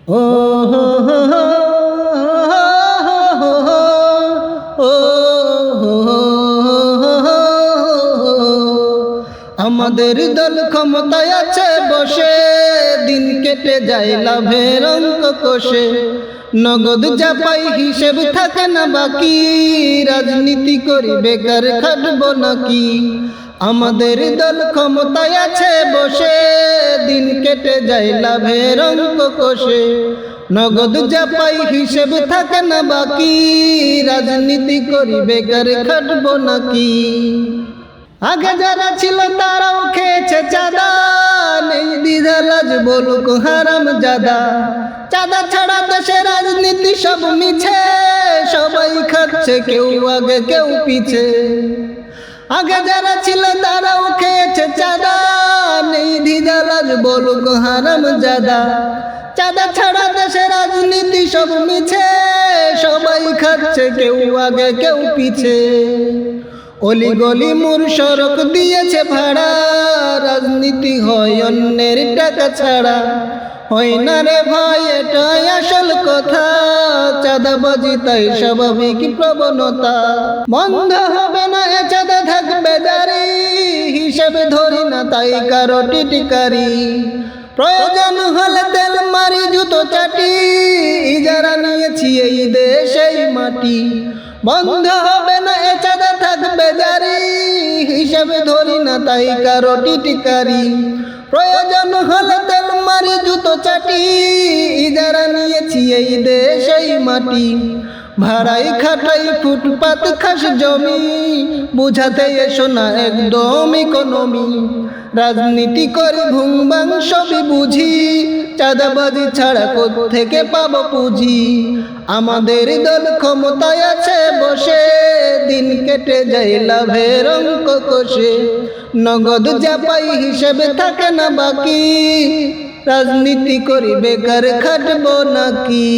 ও হো হো হো, ও হো হো হো, আমাদের দল ক্ষমতায় আছে বসে, দিন কেটে যায় লাভের অঙ্ক কষে, নগদ যা পাই হিসেব থাকে না বাকি, রাজনীতি করি বেকার খাটবো নাকি। আমাদের দল ক্ষমতায় আছে বসে, দিন কেটে যায় লাভের অঙ্ক কষে, নগদ যা পাই হিসেব থাকে না বাকি, রাজনীতি করি বেকার খাটবো নাকি। আগে যারা ছিল তারাও খেয়েছে চাঁদা, নেই দ্বিধা লাজ বলুক হারাম জাদা। চাঁদা ছাড়া দেশে রাজনীতি সব মিছে, সবাই খাচ্ছে কেউ আগে কেউ পিছে। আগে যারা ছিল তারাও খেয়েছে চাঁদা, নেই দ্বিধা লাজ বলুক হারাম জাদা। চাঁদা ছাড়া দেশে রাজনীতি সব মিছে, সবাই খাচ্ছে কেউ আগে কেউ পিছে। অলি গলি মোর সড়ক দিয়েছে ভাড়া, রাজনীতি হয় অন্যের টাকা ছাড়া। হয় না রে ভাই এটাই আসল কথা, চাঁদাবাজি তাই স্বাভাবিক প্রবণতা। বন্ধ হবে না এ চাঁদা থাকবে জারি, হিসেবে ধরি না তাই কারো টিটকারি। প্রয়োজন হলে তেল মারি জুতো চাটি, ইজারা নিয়েছি এই দেশেই মাটি। বন্ধ হবে না এ চাঁদা থাকবে জারি, হিসেবে ধরি না তাই কারো টিটকারি। প্রয়োজন হলে তেল মারি জুতো চাটি, ইজারা নিয়েছি এই দেশেই মাটি। ভাড়াই খাটাই ফুটপাত খাস জমি, বুঝাতে এসো না একদম ইকোনমি। রাজনীতি করে ভুংবাং সবই বুঝি, চাঁদাবাজি ছাড়া কোত্থেকে পাবো পুঁজি। আমাদের দল ক্ষমতায় আছে বসে, দিন কেটে যায় লাভের অঙ্ক কষে, নগদ যা পাই হিসেবে থাকে না বাকি, রাজনীতি করি বেকার খাটবো নাকি।